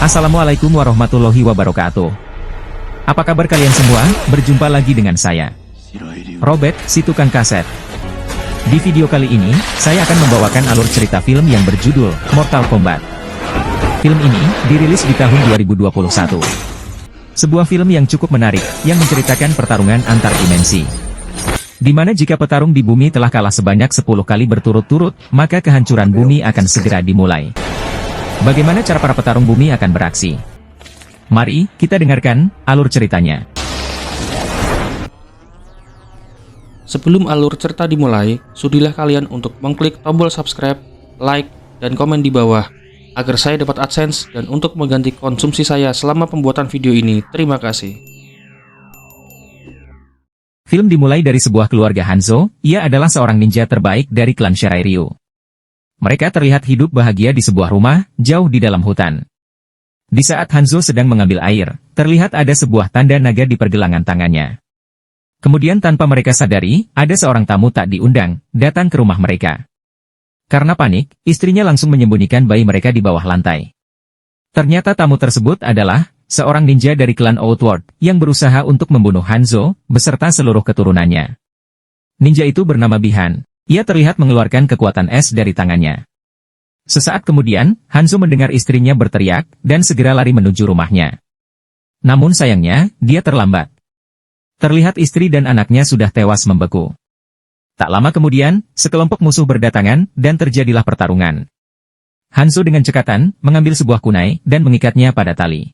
Assalamualaikum warahmatullahi wabarakatuh. Apa kabar kalian semua? Berjumpa lagi dengan saya, Robert, si tukang kaset. Di video kali ini, saya akan membawakan alur cerita film yang berjudul Mortal Kombat. Film ini dirilis di tahun 2021. Sebuah film yang cukup menarik, yang menceritakan pertarungan antar dimensi. Di mana jika petarung di bumi telah kalah sebanyak 10 kali berturut-turut, maka kehancuran bumi akan segera dimulai. Bagaimana cara para petarung bumi akan beraksi? Mari kita dengarkan alur ceritanya. Sebelum alur cerita dimulai, sudilah kalian untuk mengklik tombol subscribe, like, dan komen di bawah agar saya dapat AdSense dan untuk mengganti konsumsi saya selama pembuatan video ini. Terima kasih. Film dimulai dari sebuah keluarga Hanzo. Ia adalah seorang ninja terbaik dari klan Shirai Ryu. Mereka terlihat hidup bahagia di sebuah rumah, jauh di dalam hutan. Di saat Hanzo sedang mengambil air, terlihat ada sebuah tanda naga di pergelangan tangannya. Kemudian tanpa mereka sadari, ada seorang tamu tak diundang, datang ke rumah mereka. Karena panik, istrinya langsung menyembunyikan bayi mereka di bawah lantai. Ternyata tamu tersebut adalah seorang ninja dari klan Outward, yang berusaha untuk membunuh Hanzo, beserta seluruh keturunannya. Ninja itu bernama Bihan. Ia terlihat mengeluarkan kekuatan es dari tangannya. Sesaat kemudian, Hanzo mendengar istrinya berteriak, dan segera lari menuju rumahnya. Namun sayangnya, dia terlambat. Terlihat istri dan anaknya sudah tewas membeku. Tak lama kemudian, sekelompok musuh berdatangan, dan terjadilah pertarungan. Hanzo dengan cekatan, mengambil sebuah kunai, dan mengikatnya pada tali.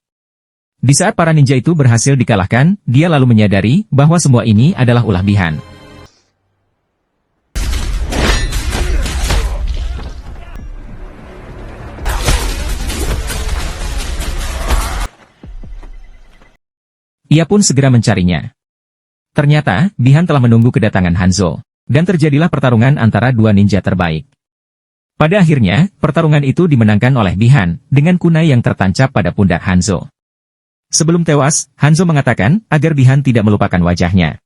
Di saat para ninja itu berhasil dikalahkan, dia lalu menyadari, bahwa semua ini adalah ulah Bihan. Ia pun segera mencarinya. Ternyata, Bihan telah menunggu kedatangan Hanzo, dan terjadilah pertarungan antara dua ninja terbaik. Pada akhirnya, pertarungan itu dimenangkan oleh Bihan, dengan kunai yang tertancap pada pundak Hanzo. Sebelum tewas, Hanzo mengatakan, agar Bihan tidak melupakan wajahnya.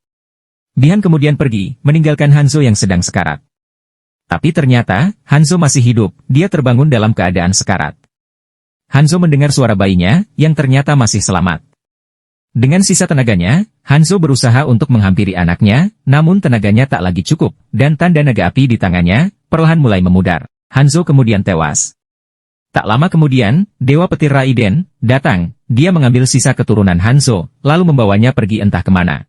Bihan kemudian pergi, meninggalkan Hanzo yang sedang sekarat. Tapi ternyata, Hanzo masih hidup, dia terbangun dalam keadaan sekarat. Hanzo mendengar suara bayinya, yang ternyata masih selamat. Dengan sisa tenaganya, Hanzo berusaha untuk menghampiri anaknya, namun tenaganya tak lagi cukup, dan tanda naga api di tangannya, perlahan mulai memudar. Hanzo kemudian tewas. Tak lama kemudian, Dewa Petir Raiden datang, dia mengambil sisa keturunan Hanzo, lalu membawanya pergi entah kemana.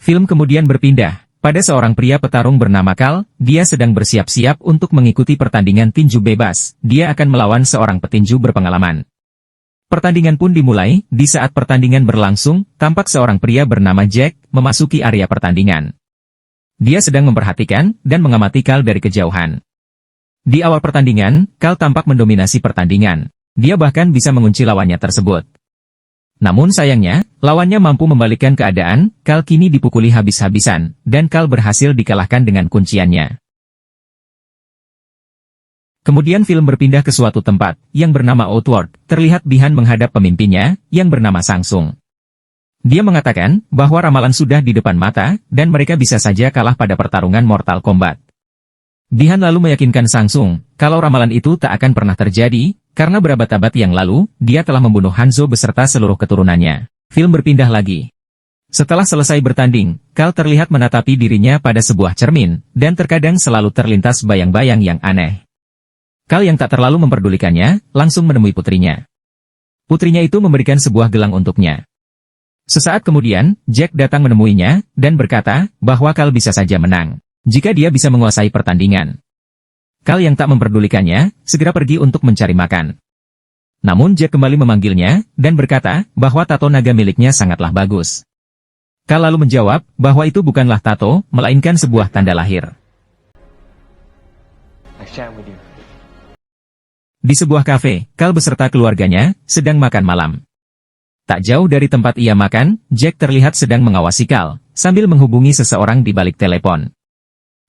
Film kemudian berpindah pada seorang pria petarung bernama Kal. Dia sedang bersiap-siap untuk mengikuti pertandingan tinju bebas. Dia akan melawan seorang petinju berpengalaman. Pertandingan pun dimulai. Di saat pertandingan berlangsung, tampak seorang pria bernama Jack memasuki area pertandingan. Dia sedang memperhatikan dan mengamati Kal dari kejauhan. Di awal pertandingan, Kal tampak mendominasi pertandingan. Dia bahkan bisa mengunci lawannya tersebut. Namun sayangnya, lawannya mampu membalikkan keadaan. Kal kini dipukuli habis-habisan, dan Kal berhasil dikalahkan dengan kunciannya. Kemudian film berpindah ke suatu tempat, yang bernama Outward. Terlihat Bihan menghadap pemimpinnya, yang bernama Sangsung. Dia mengatakan, bahwa ramalan sudah di depan mata, dan mereka bisa saja kalah pada pertarungan Mortal Kombat. Bihan lalu meyakinkan Sangsung, kalau ramalan itu tak akan pernah terjadi, karena berabad-abad yang lalu, dia telah membunuh Hanzo beserta seluruh keturunannya. Film berpindah lagi. Setelah selesai bertanding, Kal terlihat menatapi dirinya pada sebuah cermin, dan terkadang selalu terlintas bayang-bayang yang aneh. Kal yang tak terlalu memperdulikannya, langsung menemui putrinya. Putrinya itu memberikan sebuah gelang untuknya. Sesaat kemudian, Jack datang menemuinya, dan berkata, bahwa Kal bisa saja menang, jika dia bisa menguasai pertandingan. Kal yang tak memperdulikannya, segera pergi untuk mencari makan. Namun Jack kembali memanggilnya, dan berkata, bahwa tato naga miliknya sangatlah bagus. Kal lalu menjawab, bahwa itu bukanlah tato, melainkan sebuah tanda lahir. Di sebuah kafe, Kal beserta keluarganya, sedang makan malam. Tak jauh dari tempat ia makan, Jack terlihat sedang mengawasi Kal, sambil menghubungi seseorang di balik telepon.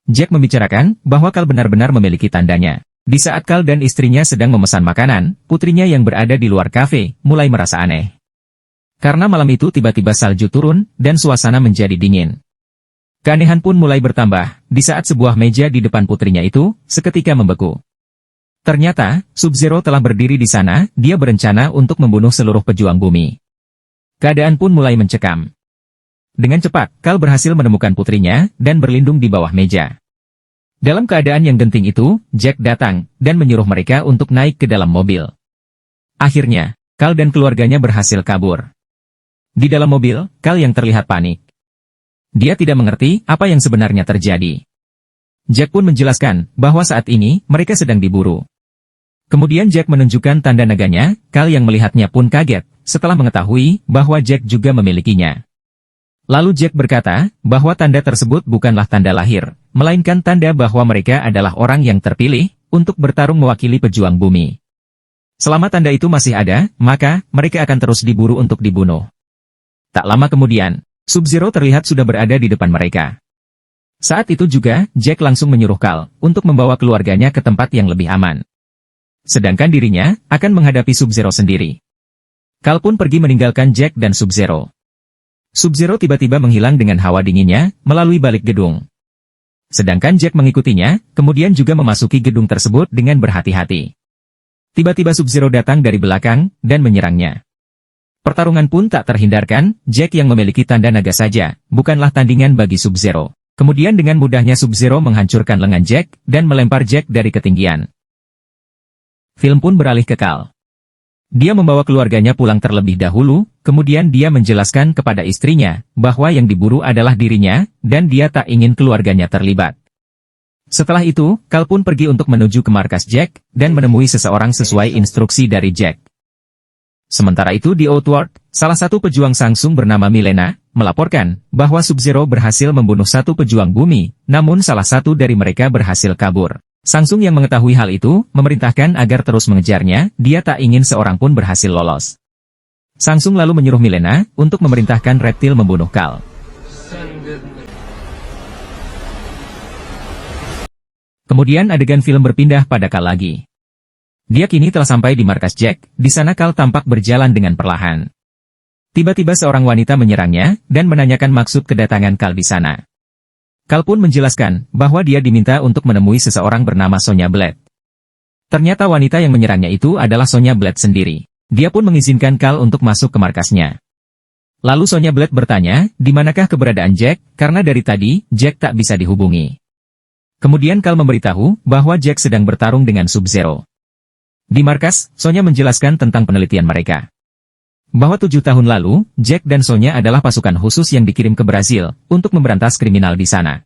Jack membicarakan bahwa Kal benar-benar memiliki tandanya. Di saat Kal dan istrinya sedang memesan makanan, putrinya yang berada di luar kafe mulai merasa aneh. Karena malam itu tiba-tiba salju turun, dan suasana menjadi dingin. Keanehan pun mulai bertambah, di saat sebuah meja di depan putrinya itu, seketika membeku. Ternyata, Sub-Zero telah berdiri di sana, dia berencana untuk membunuh seluruh pejuang bumi. Keadaan pun mulai mencekam. Dengan cepat, Kal berhasil menemukan putrinya, dan berlindung di bawah meja. Dalam keadaan yang genting itu, Jack datang, dan menyuruh mereka untuk naik ke dalam mobil. Akhirnya, Kal dan keluarganya berhasil kabur. Di dalam mobil, Kal yang terlihat panik. Dia tidak mengerti apa yang sebenarnya terjadi. Jack pun menjelaskan bahwa saat ini mereka sedang diburu. Kemudian Jack menunjukkan tanda naganya, Kal yang melihatnya pun kaget, setelah mengetahui bahwa Jack juga memilikinya. Lalu Jack berkata bahwa tanda tersebut bukanlah tanda lahir, melainkan tanda bahwa mereka adalah orang yang terpilih untuk bertarung mewakili pejuang bumi. Selama tanda itu masih ada, maka mereka akan terus diburu untuk dibunuh. Tak lama kemudian, Sub-Zero terlihat sudah berada di depan mereka. Saat itu juga, Jack langsung menyuruh Kal untuk membawa keluarganya ke tempat yang lebih aman. Sedangkan dirinya akan menghadapi Sub-Zero sendiri. Kal pun pergi meninggalkan Jack dan Sub-Zero. Sub-Zero tiba-tiba menghilang dengan hawa dinginnya melalui balik gedung. Sedangkan Jack mengikutinya, kemudian juga memasuki gedung tersebut dengan berhati-hati. Tiba-tiba Sub-Zero datang dari belakang dan menyerangnya. Pertarungan pun tak terhindarkan, Jack yang memiliki tanda naga saja, bukanlah tandingan bagi Sub-Zero. Kemudian dengan mudahnya Sub-Zero menghancurkan lengan Jack, dan melempar Jack dari ketinggian. Film pun beralih ke Kal. Dia membawa keluarganya pulang terlebih dahulu, kemudian dia menjelaskan kepada istrinya, bahwa yang diburu adalah dirinya, dan dia tak ingin keluarganya terlibat. Setelah itu, Kal pun pergi untuk menuju ke markas Jack, dan menemui seseorang sesuai instruksi dari Jack. Sementara itu di Outworld, salah satu pejuang Sangsung bernama Milena, melaporkan bahwa Sub-Zero berhasil membunuh satu pejuang bumi, namun salah satu dari mereka berhasil kabur. Sangsung yang mengetahui hal itu, memerintahkan agar terus mengejarnya, dia tak ingin seorang pun berhasil lolos. Sangsung lalu menyuruh Milena untuk memerintahkan reptil membunuh Kal. Kemudian adegan film berpindah pada Kal lagi. Dia kini telah sampai di markas Jack, di sana Kal tampak berjalan dengan perlahan. Tiba-tiba seorang wanita menyerangnya, dan menanyakan maksud kedatangan Kal di sana. Kal pun menjelaskan, bahwa dia diminta untuk menemui seseorang bernama Sonya Blade. Ternyata wanita yang menyerangnya itu adalah Sonya Blade sendiri. Dia pun mengizinkan Kal untuk masuk ke markasnya. Lalu Sonya Blade bertanya, di manakah keberadaan Jack, karena dari tadi, Jack tak bisa dihubungi. Kemudian Kal memberitahu, bahwa Jack sedang bertarung dengan Sub-Zero. Di markas, Sonya menjelaskan tentang penelitian mereka. Bahwa 7 tahun lalu, Jack dan Sonya adalah pasukan khusus yang dikirim ke Brasil, untuk memberantas kriminal di sana.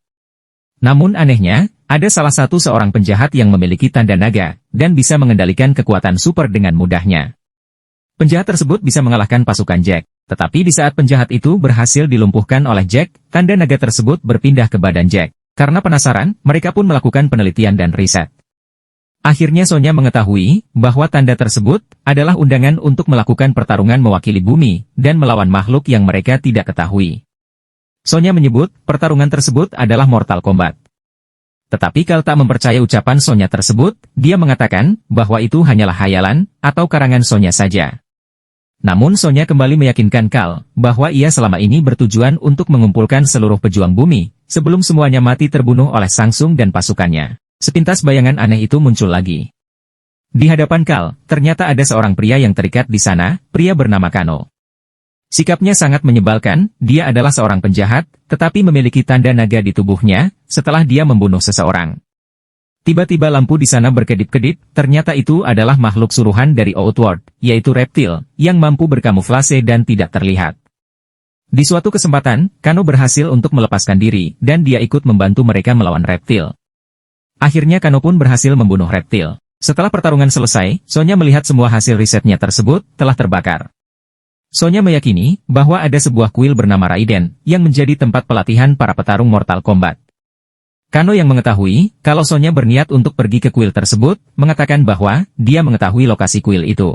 Namun anehnya, ada salah satu seorang penjahat yang memiliki tanda naga, dan bisa mengendalikan kekuatan super dengan mudahnya. Penjahat tersebut bisa mengalahkan pasukan Jack, tetapi di saat penjahat itu berhasil dilumpuhkan oleh Jack, tanda naga tersebut berpindah ke badan Jack. Karena penasaran, mereka pun melakukan penelitian dan riset. Akhirnya Sonya mengetahui bahwa tanda tersebut adalah undangan untuk melakukan pertarungan mewakili bumi dan melawan makhluk yang mereka tidak ketahui. Sonya menyebut pertarungan tersebut adalah Mortal Kombat. Tetapi Kal tak mempercaya ucapan Sonya tersebut, dia mengatakan bahwa itu hanyalah hayalan atau karangan Sonya saja. Namun Sonya kembali meyakinkan Kal bahwa ia selama ini bertujuan untuk mengumpulkan seluruh pejuang bumi sebelum semuanya mati terbunuh oleh Sangsung dan pasukannya. Sepintas bayangan aneh itu muncul lagi. Di hadapan Kal, ternyata ada seorang pria yang terikat di sana, pria bernama Kano. Sikapnya sangat menyebalkan, dia adalah seorang penjahat, tetapi memiliki tanda naga di tubuhnya, setelah dia membunuh seseorang. Tiba-tiba lampu di sana berkedip-kedip, ternyata itu adalah makhluk suruhan dari Outworld, yaitu reptil, yang mampu berkamuflase dan tidak terlihat. Di suatu kesempatan, Kano berhasil untuk melepaskan diri, dan dia ikut membantu mereka melawan reptil. Akhirnya Kano pun berhasil membunuh reptil. Setelah pertarungan selesai, Sonya melihat semua hasil risetnya tersebut telah terbakar. Sonya meyakini bahwa ada sebuah kuil bernama Raiden, yang menjadi tempat pelatihan para petarung Mortal Kombat. Kano yang mengetahui kalau Sonya berniat untuk pergi ke kuil tersebut, mengatakan bahwa dia mengetahui lokasi kuil itu.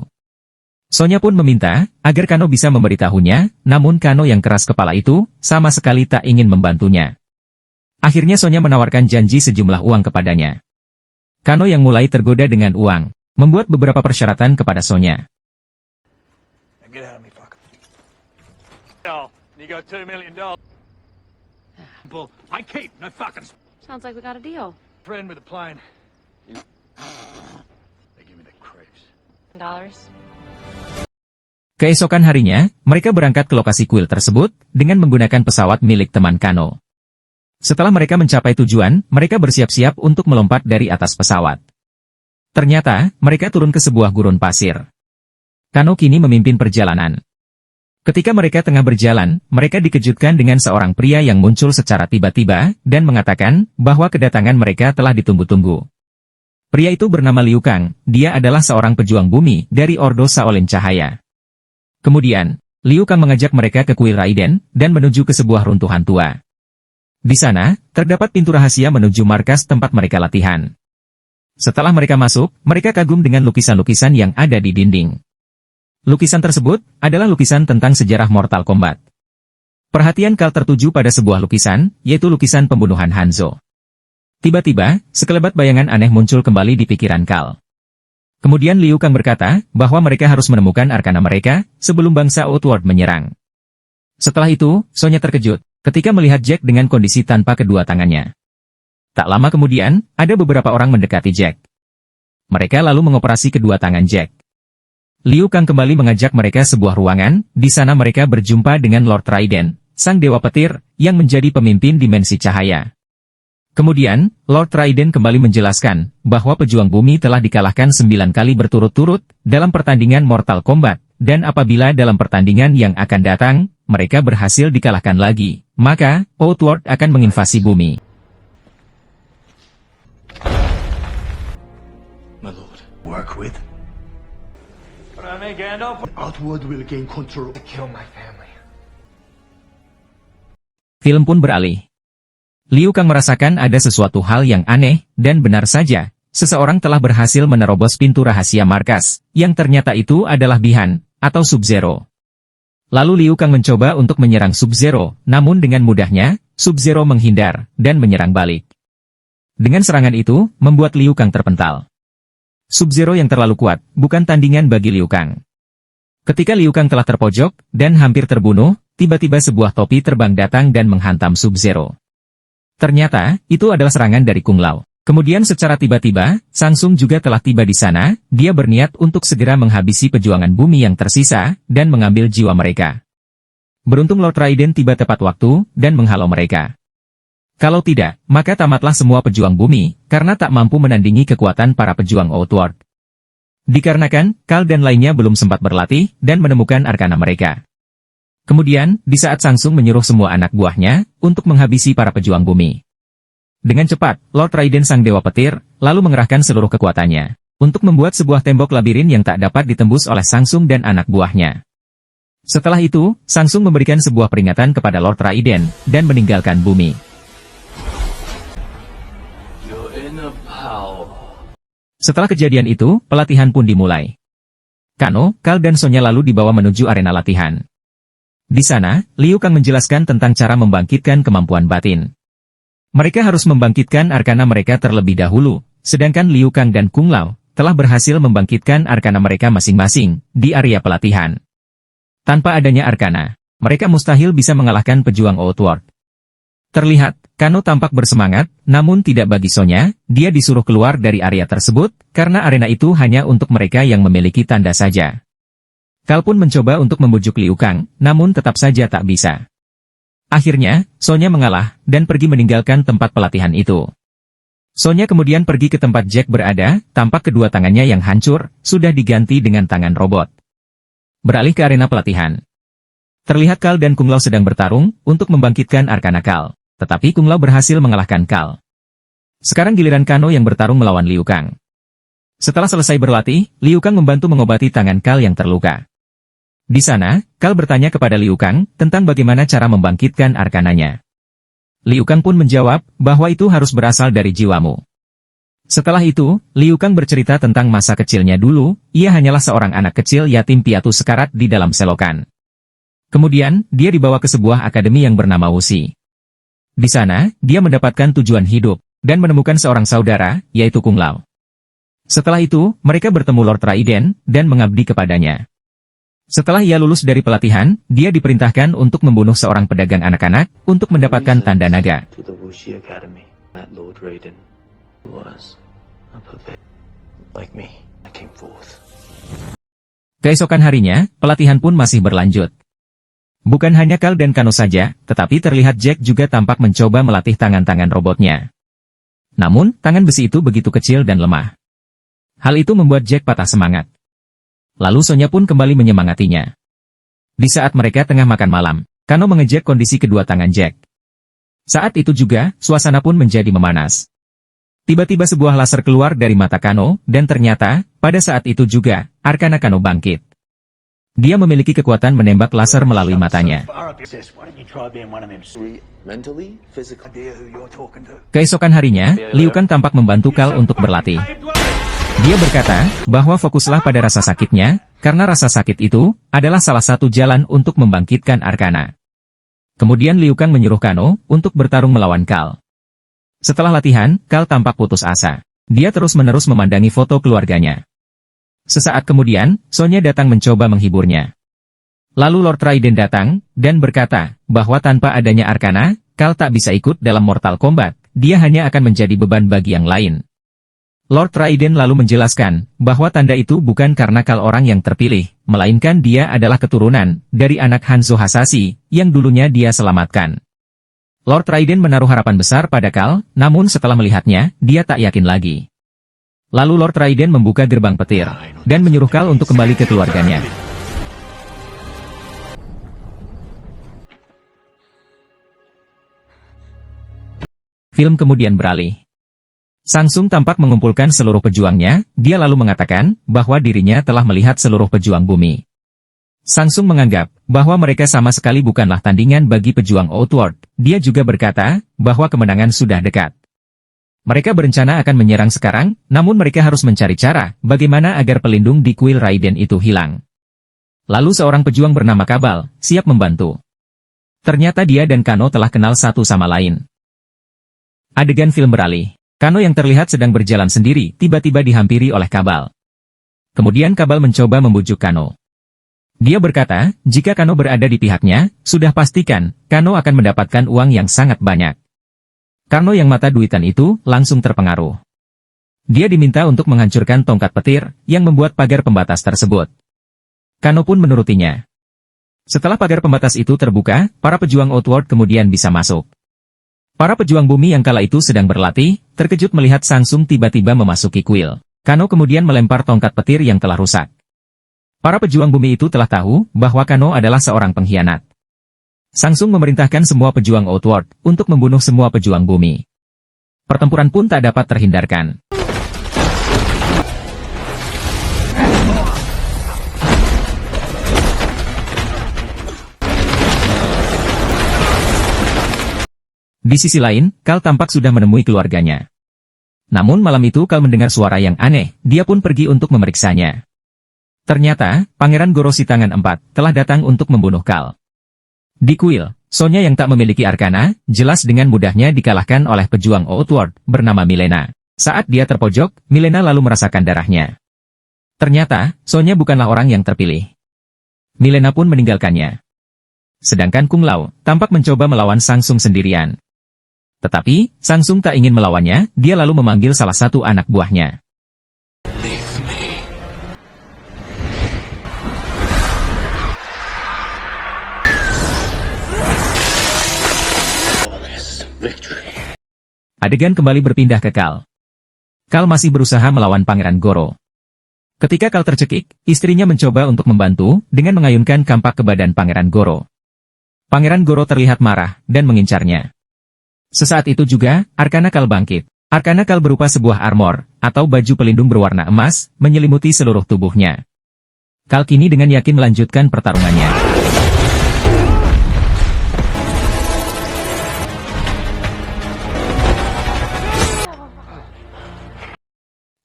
Sonya pun meminta agar Kano bisa memberitahunya, namun Kano yang keras kepala itu sama sekali tak ingin membantunya. Akhirnya Sonya menawarkan janji sejumlah uang kepadanya. Kano yang mulai tergoda dengan uang, membuat beberapa persyaratan kepada Sonya. You got $2 million. Well, I keep no fucking Sounds like we got a deal. friend with a plane. They give me the creeps. Dollars. Keesokan harinya, mereka berangkat ke lokasi kuil tersebut dengan menggunakan pesawat milik teman Kano. Setelah mereka mencapai tujuan, mereka bersiap-siap untuk melompat dari atas pesawat. Ternyata, mereka turun ke sebuah gurun pasir. Kano kini memimpin perjalanan. Ketika mereka tengah berjalan, mereka dikejutkan dengan seorang pria yang muncul secara tiba-tiba dan mengatakan bahwa kedatangan mereka telah ditunggu-tunggu. Pria itu bernama Liu Kang, dia adalah seorang pejuang bumi dari Ordo Shaolin Cahaya. Kemudian, Liu Kang mengajak mereka ke kuil Raiden dan menuju ke sebuah runtuhan tua. Di sana, terdapat pintu rahasia menuju markas tempat mereka latihan. Setelah mereka masuk, mereka kagum dengan lukisan-lukisan yang ada di dinding. Lukisan tersebut adalah lukisan tentang sejarah Mortal Kombat. Perhatian Kal tertuju pada sebuah lukisan, yaitu lukisan pembunuhan Hanzo. Tiba-tiba, sekelebat bayangan aneh muncul kembali di pikiran Kal. Kemudian Liu Kang berkata bahwa mereka harus menemukan arkana mereka sebelum bangsa Outworld menyerang. Setelah itu, Sonya terkejut ketika melihat Jack dengan kondisi tanpa kedua tangannya. Tak lama kemudian, ada beberapa orang mendekati Jack. Mereka lalu mengoperasi kedua tangan Jack. Liu Kang kembali mengajak mereka sebuah ruangan, di sana mereka berjumpa dengan Lord Raiden, sang dewa petir, yang menjadi pemimpin dimensi cahaya. Kemudian, Lord Raiden kembali menjelaskan bahwa pejuang bumi telah dikalahkan 9 kali berturut-turut dalam pertandingan Mortal Kombat, dan apabila dalam pertandingan yang akan datang, mereka berhasil dikalahkan lagi, maka Outworld akan menginvasi bumi. My lord. Work with? What I mean, Gandalf? Outward will gain control. Kill my family. Film pun beralih. Liu Kang merasakan ada sesuatu hal yang aneh, dan benar saja, seseorang telah berhasil menerobos pintu rahasia markas, yang ternyata itu adalah Bihan, atau Sub-Zero. Lalu Liu Kang mencoba untuk menyerang Sub-Zero, namun dengan mudahnya, Sub-Zero menghindar, dan menyerang balik. Dengan serangan itu, membuat Liu Kang terpental. Sub-Zero yang terlalu kuat, bukan tandingan bagi Liu Kang. Ketika Liu Kang telah terpojok, dan hampir terbunuh, tiba-tiba sebuah topi terbang datang dan menghantam Sub-Zero. Ternyata, itu adalah serangan dari Kung Lao. Kemudian secara tiba-tiba, Shang Tsung juga telah tiba di sana, dia berniat untuk segera menghabisi pejuangan bumi yang tersisa, dan mengambil jiwa mereka. Beruntung Lord Raiden tiba tepat waktu, dan menghalau mereka. Kalau tidak, maka tamatlah semua pejuang bumi, karena tak mampu menandingi kekuatan para pejuang Outworld. Dikarenakan, Kal dan lainnya belum sempat berlatih, dan menemukan arkana mereka. Kemudian, di saat Shang Tsung menyuruh semua anak buahnya untuk menghabisi para pejuang bumi. Dengan cepat, Lord Raiden sang dewa petir, lalu mengerahkan seluruh kekuatannya untuk membuat sebuah tembok labirin yang tak dapat ditembus oleh Shang Tsung dan anak buahnya. Setelah itu, Shang Tsung memberikan sebuah peringatan kepada Lord Raiden dan meninggalkan bumi. Setelah kejadian itu, pelatihan pun dimulai. Kano, Kal dan Sonya lalu dibawa menuju arena latihan. Di sana, Liu Kang menjelaskan tentang cara membangkitkan kemampuan batin. Mereka harus membangkitkan arkana mereka terlebih dahulu, sedangkan Liu Kang dan Kung Lao telah berhasil membangkitkan arkana mereka masing-masing di area pelatihan. Tanpa adanya arkana, mereka mustahil bisa mengalahkan pejuang Outworld. Terlihat, Kano tampak bersemangat, namun tidak bagi Sonya, dia disuruh keluar dari area tersebut, karena arena itu hanya untuk mereka yang memiliki tanda saja. Kal pun mencoba untuk membujuk Liu Kang, namun tetap saja tak bisa. Akhirnya, Sonya mengalah, dan pergi meninggalkan tempat pelatihan itu. Sonya kemudian pergi ke tempat Jack berada, tampak kedua tangannya yang hancur, sudah diganti dengan tangan robot. Beralih ke arena pelatihan. Terlihat Kal dan Kung Lao sedang bertarung, untuk membangkitkan arkana Kal. Tetapi Kung Lao berhasil mengalahkan Kal. Sekarang giliran Kano yang bertarung melawan Liu Kang. Setelah selesai berlatih, Liu Kang membantu mengobati tangan Kal yang terluka. Di sana, Kal bertanya kepada Liu Kang tentang bagaimana cara membangkitkan arkananya. Liu Kang pun menjawab bahwa itu harus berasal dari jiwamu. Setelah itu, Liu Kang bercerita tentang masa kecilnya dulu, ia hanyalah seorang anak kecil yatim piatu sekarat di dalam selokan. Kemudian, dia dibawa ke sebuah akademi yang bernama Wuxi. Di sana, dia mendapatkan tujuan hidup, dan menemukan seorang saudara, yaitu Kung Lao. Setelah itu, mereka bertemu Lord Raiden, dan mengabdi kepadanya. Setelah ia lulus dari pelatihan, dia diperintahkan untuk membunuh seorang pedagang anak-anak untuk mendapatkan tanda naga. To the Wuxi Academy, that Lord Raiden was a puppet like me. I came forth. Keesokan harinya, pelatihan pun masih berlanjut. Bukan hanya Cal dan Kano saja, tetapi terlihat Jack juga tampak mencoba melatih tangan-tangan robotnya. Namun, tangan besi itu begitu kecil dan lemah. Hal itu membuat Jack patah semangat. Lalu Sonya pun kembali menyemangatinya. Di saat mereka tengah makan malam, Kano mengejek kondisi kedua tangan Jack. Saat itu juga, suasana pun menjadi memanas. Tiba-tiba sebuah laser keluar dari mata Kano, dan ternyata, pada saat itu juga, Arcana Kano bangkit. Dia memiliki kekuatan menembak laser melalui matanya. Keesokan harinya, Liu Kang tampak membantu Cal untuk berlatih. Dia berkata, bahwa fokuslah pada rasa sakitnya, karena rasa sakit itu, adalah salah satu jalan untuk membangkitkan Arcana. Kemudian Liu Kang menyuruh Kano, untuk bertarung melawan Cal. Setelah latihan, Cal tampak putus asa. Dia terus-menerus memandangi foto keluarganya. Sesaat kemudian, Sonya datang mencoba menghiburnya. Lalu Lord Raiden datang, dan berkata, bahwa tanpa adanya Arcana, Cal tak bisa ikut dalam Mortal Kombat, dia hanya akan menjadi beban bagi yang lain. Lord Raiden lalu menjelaskan, bahwa tanda itu bukan karena Cal orang yang terpilih, melainkan dia adalah keturunan, dari anak Hanzo Hasashi, yang dulunya dia selamatkan. Lord Raiden menaruh harapan besar pada Cal, namun setelah melihatnya, dia tak yakin lagi. Lalu Lord Raiden membuka gerbang petir, dan menyuruh Cal untuk kembali ke keluarganya. Film kemudian beralih. Samsung tampak mengumpulkan seluruh pejuangnya, dia lalu mengatakan, bahwa dirinya telah melihat seluruh pejuang bumi. Samsung menganggap, bahwa mereka sama sekali bukanlah tandingan bagi pejuang Outworld, dia juga berkata, bahwa kemenangan sudah dekat. Mereka berencana akan menyerang sekarang, namun mereka harus mencari cara, bagaimana agar pelindung di kuil Raiden itu hilang. Lalu seorang pejuang bernama Kabal, siap membantu. Ternyata dia dan Kano telah kenal satu sama lain. Adegan film beralih. Kano yang terlihat sedang berjalan sendiri, tiba-tiba dihampiri oleh Kabal. Kemudian Kabal mencoba membujuk Kano. Dia berkata, jika Kano berada di pihaknya, sudah pastikan, Kano akan mendapatkan uang yang sangat banyak. Kano yang mata duitan itu, langsung terpengaruh. Dia diminta untuk menghancurkan tongkat petir, yang membuat pagar pembatas tersebut. Kano pun menurutinya. Setelah pagar pembatas itu terbuka, para pejuang Outworld kemudian bisa masuk. Para pejuang bumi yang kala itu sedang berlatih, terkejut melihat Samsung tiba-tiba memasuki kuil. Kano kemudian melempar tongkat petir yang telah rusak. Para pejuang bumi itu telah tahu, bahwa Kano adalah seorang pengkhianat. Samsung memerintahkan semua pejuang Outworld untuk membunuh semua pejuang bumi. Pertempuran pun tak dapat terhindarkan. Di sisi lain, Cal tampak sudah menemui keluarganya. Namun malam itu Cal mendengar suara yang aneh, dia pun pergi untuk memeriksanya. Ternyata, Pangeran Goro si Tangan 4 telah datang untuk membunuh Cal. Di kuil, Sonya yang tak memiliki Arcana, jelas dengan mudahnya dikalahkan oleh pejuang Outworld, bernama Milena. Saat dia terpojok, Milena lalu merasakan darahnya. Ternyata, Sonya bukanlah orang yang terpilih. Milena pun meninggalkannya. Sedangkan Kung Lao, tampak mencoba melawan Samsung sendirian. Tetapi, Samsung tak ingin melawannya, dia lalu memanggil salah satu anak buahnya. Adegan kembali berpindah ke Cal. Cal masih berusaha melawan Pangeran Goro. Ketika Cal tercekik, istrinya mencoba untuk membantu, dengan mengayunkan kampak ke badan Pangeran Goro. Pangeran Goro terlihat marah, dan mengincarnya. Sesaat itu juga, Arcana Cal bangkit. Arcana Cal berupa sebuah armor, atau baju pelindung berwarna emas, menyelimuti seluruh tubuhnya. Cal kini dengan yakin melanjutkan pertarungannya.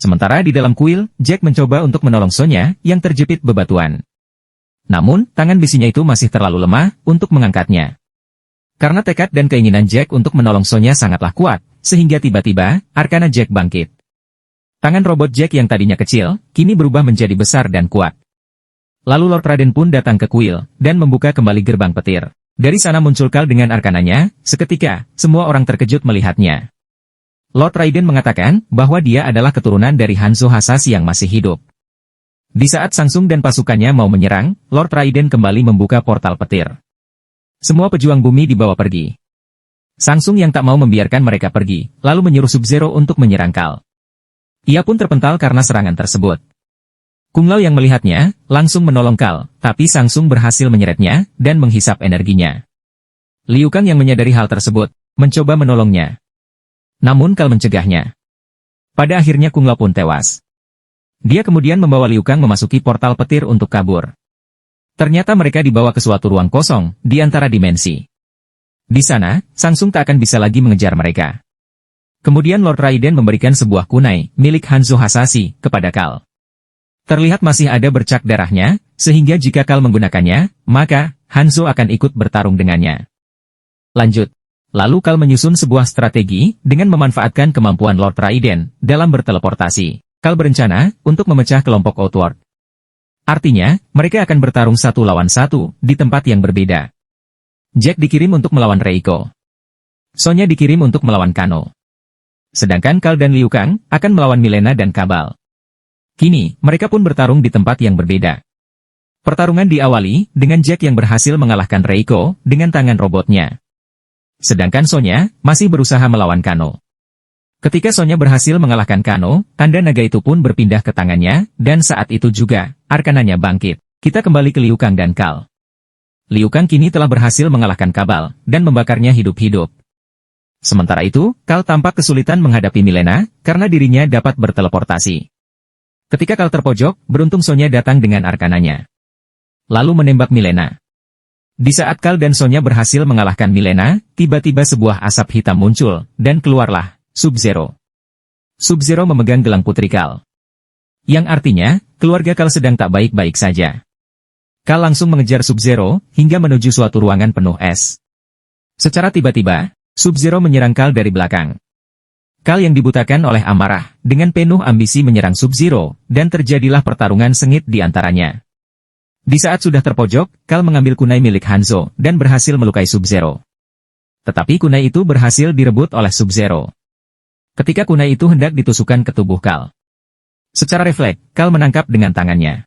Sementara di dalam kuil, Jack mencoba untuk menolong Sonya, yang terjepit bebatuan. Namun, tangan besinya itu masih terlalu lemah, untuk mengangkatnya. Karena tekad dan keinginan Jack untuk menolong Sonya sangatlah kuat, sehingga tiba-tiba, Arcana Jack bangkit. Tangan robot Jack yang tadinya kecil, kini berubah menjadi besar dan kuat. Lalu Lord Raiden pun datang ke kuil, dan membuka kembali gerbang petir. Dari sana muncul Kal dengan arkananya, seketika, semua orang terkejut melihatnya. Lord Raiden mengatakan bahwa dia adalah keturunan dari Hanzo Hasashi yang masih hidup. Di saat Sangsung dan pasukannya mau menyerang, Lord Raiden kembali membuka portal petir. Semua pejuang bumi dibawa pergi. Sangsung yang tak mau membiarkan mereka pergi, lalu menyuruh Sub-Zero untuk menyerang Kal. Ia pun terpental karena serangan tersebut. Kung Lao yang melihatnya, langsung menolong Kal, tapi Sangsung berhasil menyeretnya, dan menghisap energinya. Liu Kang yang menyadari hal tersebut, mencoba menolongnya. Namun Kal mencegahnya. Pada akhirnya Kung Lao pun tewas. Dia kemudian membawa Liu Kang memasuki portal petir untuk kabur. Ternyata mereka dibawa ke suatu ruang kosong, di antara dimensi. Di sana, Sangsung tak akan bisa lagi mengejar mereka. Kemudian Lord Raiden memberikan sebuah kunai, milik Hanzo Hasashi, kepada Kal. Terlihat masih ada bercak darahnya, sehingga jika Kal menggunakannya, maka Hanzo akan ikut bertarung dengannya. Lanjut. Lalu Kal menyusun sebuah strategi, dengan memanfaatkan kemampuan Lord Raiden, dalam berteleportasi. Kal berencana untuk memecah kelompok Outward. Artinya, mereka akan bertarung 1 lawan 1, di tempat yang berbeda. Jack dikirim untuk melawan Reiko. Sonya dikirim untuk melawan Kano. Sedangkan Kal dan Liu Kang akan melawan Milena dan Kabal. Kini, mereka pun bertarung di tempat yang berbeda. Pertarungan diawali dengan Jack yang berhasil mengalahkan Reiko dengan tangan robotnya. Sedangkan Sonya masih berusaha melawan Kano. Ketika Sonya berhasil mengalahkan Kano, tanda naga itu pun berpindah ke tangannya, dan saat itu juga, arkananya bangkit. Kita kembali ke Liu Kang dan Kal. Liu Kang kini telah berhasil mengalahkan Kabal, dan membakarnya hidup-hidup. Sementara itu, Kal tampak kesulitan menghadapi Milena, karena dirinya dapat berteleportasi. Ketika Kal terpojok, beruntung Sonya datang dengan arkananya. Lalu menembak Milena. Di saat Kal dan Sonya berhasil mengalahkan Milena, tiba-tiba sebuah asap hitam muncul, dan keluarlah Sub-Zero. Sub-Zero memegang gelang putri Kal. Yang artinya, keluarga Kal sedang tak baik-baik saja. Kal langsung mengejar Sub-Zero, hingga menuju suatu ruangan penuh es. Secara tiba-tiba, Sub-Zero menyerang Kal dari belakang. Kal yang dibutakan oleh amarah, dengan penuh ambisi menyerang Sub-Zero, dan terjadilah pertarungan sengit di antaranya. Di saat sudah terpojok, Kal mengambil kunai milik Hanzo, dan berhasil melukai Sub-Zero. Tetapi kunai itu berhasil direbut oleh Sub-Zero. Ketika kunai itu hendak ditusukkan ke tubuh Kal. Secara refleks, Kal menangkap dengan tangannya.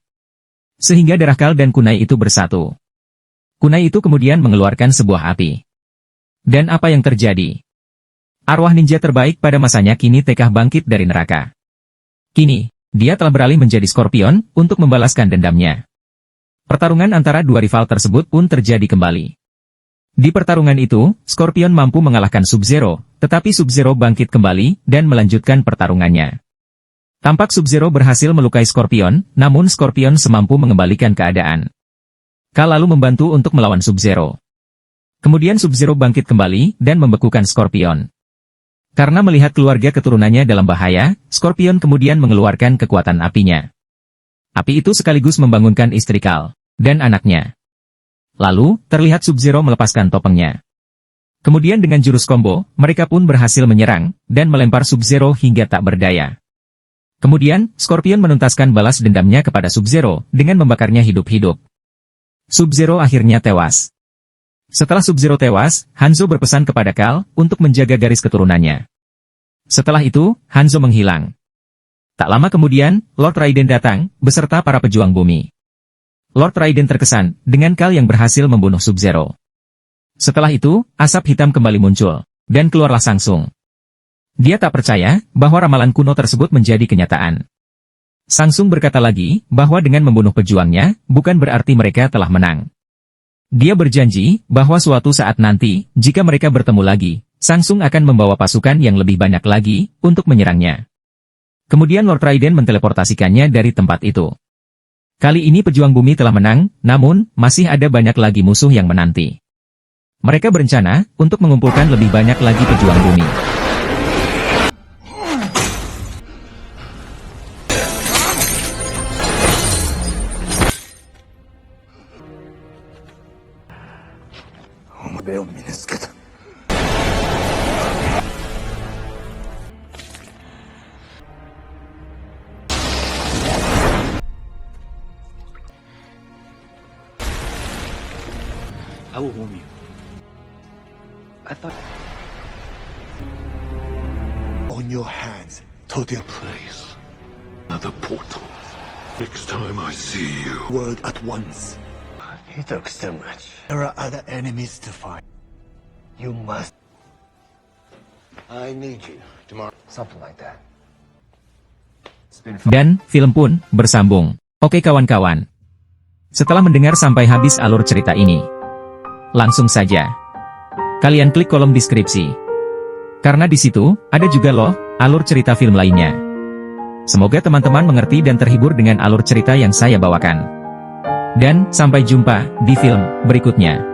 Sehingga darah Kal dan kunai itu bersatu. Kunai itu kemudian mengeluarkan sebuah api. Dan apa yang terjadi? Arwah ninja terbaik pada masanya kini tekah bangkit dari neraka. Kini, dia telah beralih menjadi Scorpion untuk membalaskan dendamnya. Pertarungan antara dua rival tersebut pun terjadi kembali. Di pertarungan itu, Scorpion mampu mengalahkan Sub-Zero, tetapi Sub-Zero bangkit kembali dan melanjutkan pertarungannya. Tampak Sub-Zero berhasil melukai Scorpion, namun Scorpion semampu mengembalikan keadaan. Kal lalu membantu untuk melawan Sub-Zero. Kemudian Sub-Zero bangkit kembali dan membekukan Scorpion. Karena melihat keluarga keturunannya dalam bahaya, Scorpion kemudian mengeluarkan kekuatan apinya. Api itu sekaligus membangunkan istri Kal dan anaknya. Lalu, terlihat Sub-Zero melepaskan topengnya. Kemudian dengan jurus combo, mereka pun berhasil menyerang, dan melempar Sub-Zero hingga tak berdaya. Kemudian, Scorpion menuntaskan balas dendamnya kepada Sub-Zero, dengan membakarnya hidup-hidup. Sub-Zero akhirnya tewas. Setelah Sub-Zero tewas, Hanzo berpesan kepada Kal, untuk menjaga garis keturunannya. Setelah itu, Hanzo menghilang. Tak lama kemudian, Lord Raiden datang, beserta para pejuang bumi. Lord Raiden terkesan, dengan Kal yang berhasil membunuh Sub-Zero. Setelah itu, asap hitam kembali muncul, dan keluarlah Sangsung. Dia tak percaya, bahwa ramalan kuno tersebut menjadi kenyataan. Sangsung berkata lagi, bahwa dengan membunuh pejuangnya, bukan berarti mereka telah menang. Dia berjanji, bahwa suatu saat nanti, jika mereka bertemu lagi, Sangsung akan membawa pasukan yang lebih banyak lagi, untuk menyerangnya. Kemudian Lord Raiden menteleportasikannya dari tempat itu. Kali ini pejuang bumi telah menang, namun, masih ada banyak lagi musuh yang menanti. Mereka berencana, untuk mengumpulkan lebih banyak lagi pejuang bumi. I will warn you. I thought... On your hands to the place. Another portal. Next time I see you. Word at once. He talks too much. There are other enemies to fight. You must. I need you tomorrow. Something like that. Dan film pun bersambung. Oke kawan-kawan. Setelah mendengar sampai habis alur cerita ini, langsung saja kalian klik kolom deskripsi. Karena di situ ada juga loh alur cerita film lainnya. Semoga teman-teman mengerti dan terhibur dengan alur cerita yang saya bawakan. Dan sampai jumpa di film berikutnya.